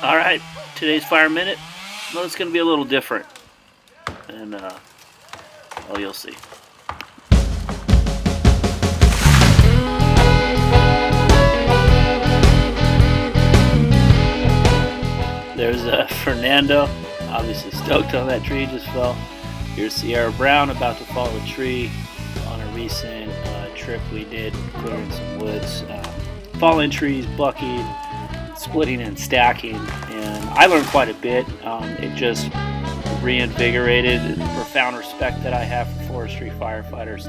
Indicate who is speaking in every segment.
Speaker 1: All right, today's Fire Minute. Well, it's going to be a little different, and well, you'll see. There's Fernando, obviously stoked on that tree just fell. Here's Sierra Brown about to fall a tree on a recent trip we did, clearing some woods. Falling trees, bucking, splitting and stacking, and I learned quite a bit. It just reinvigorated the profound respect that I have for forestry firefighters.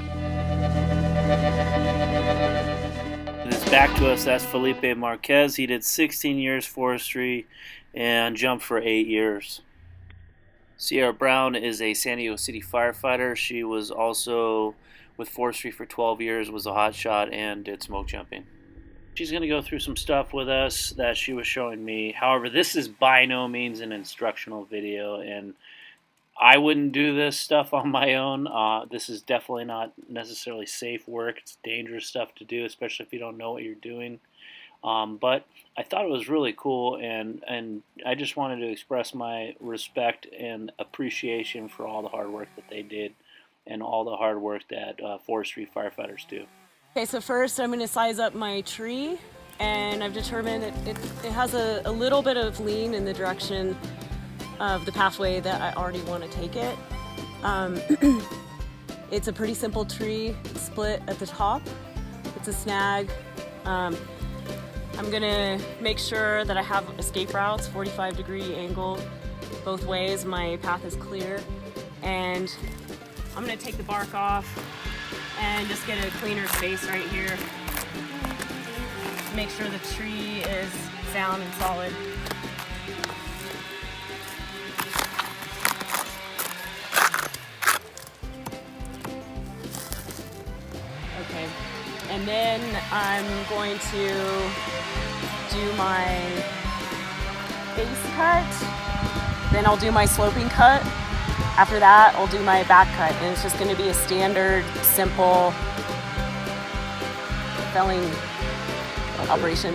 Speaker 1: And it's back to us. That's Felipe Marquez. He did 16 years forestry and jumped for 8 years. Sierra Brown is a San Diego City firefighter. She was also with forestry for 12 years, was a hotshot, and did smoke jumping. She's going to go through some stuff with us that she was showing me. However, this is by no means an instructional video, and I wouldn't do this stuff on my own. This is definitely not necessarily safe work. It's dangerous stuff to do, especially if you don't know what you're doing. But I thought it was really cool, and I just wanted to express my respect and appreciation for all the hard work that they did and all the hard work that forestry firefighters do.
Speaker 2: Okay, so first I'm going to size up my tree, and I've determined it has a little bit of lean in the direction of the pathway that I already want to take it. It's a pretty simple tree, split at the top. It's a snag. I'm going to make sure that I have escape routes, 45-degree angle both ways. My path is clear, and I'm going to take the bark off and just get a cleaner space right here. Make sure the tree is sound and solid. Okay, and then I'm going to do my base cut, then I'll do my sloping cut. After that, I'll do my back cut, and it's just going to be a standard, simple felling operation.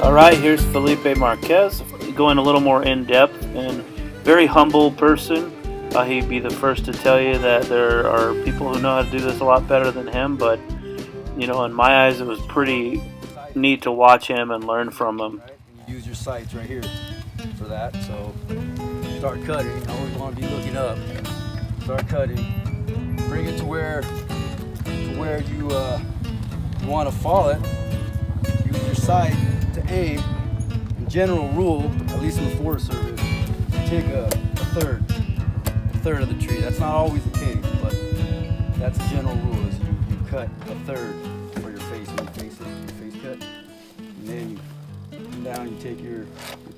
Speaker 1: All right, here's Felipe Marquez, going a little more in depth, and very humble person. He'd be the first to tell you that there are people who know how to do this a lot better than him, but you know, in my eyes, it was pretty neat to watch him and learn from him.
Speaker 3: Use your sights right here for that. So start cutting. You always want to be looking up. Start cutting. Bring it to where you want to fall it. Use your sight to aim. In general rule, at least in the Forest Service, take a third of the tree. That's not always the case, but that's a general rule. Is you cut a third for your face when you face it, your face cut, and then you come down. You take your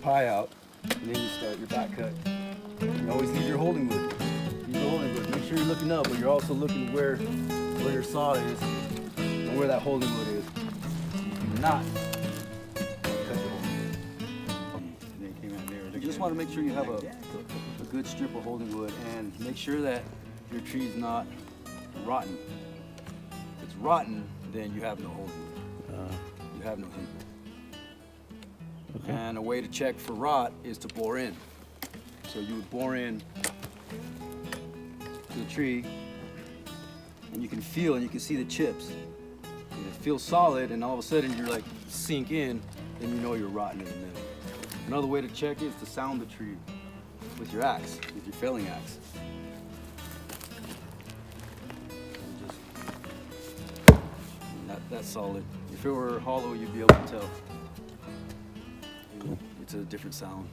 Speaker 3: pie out, and then you start your back cut. You always leave your holding wood. Leave your holding wood. Make sure you're looking up, but you're also looking where your saw is and where that holding wood is. You do not cut the holding wood. You just want to make sure you have a good strip of holding wood, and make sure that your tree's not rotten. If it's rotten, then you have no holding wood. You have no heat. Okay. And a way to check for rot is to bore in. So you would bore in to the tree, and you can feel and you can see the chips. And it feels solid, and all of a sudden you're like sink in, then you know you're rotten in the middle. Another way to check is to sound the tree with your axe, with your felling axe. That's solid. If it were hollow, you'd be able to tell. It's a different sound.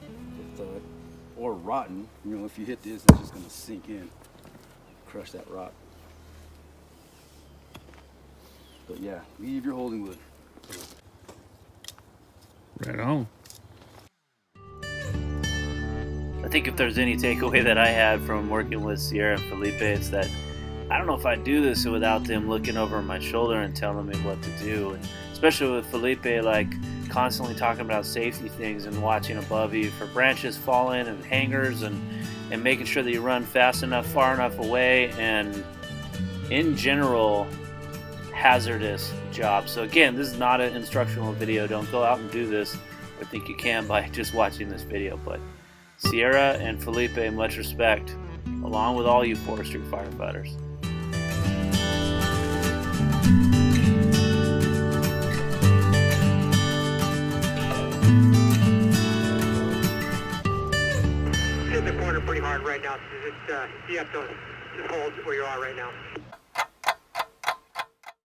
Speaker 3: Or rotten, you know, if you hit this, it's just gonna sink in, crush that rock. But yeah, leave your holding wood.
Speaker 1: Right on. I think if there's any takeaway that I had from working with Sierra and Felipe, it's that I don't know if I'd do this without them looking over my shoulder and telling me what to do. And especially with Felipe, like constantly talking about safety things and watching above you for branches falling and hangers and making sure that you run fast enough, far enough away, and in general, hazardous job. So again, this is not an instructional video. Don't go out and do this. I think you can by just watching this video. But Sierra and Felipe, much respect, along with all you forestry firefighters.
Speaker 4: In the corner pretty hard right now. You have to hold where you are right now.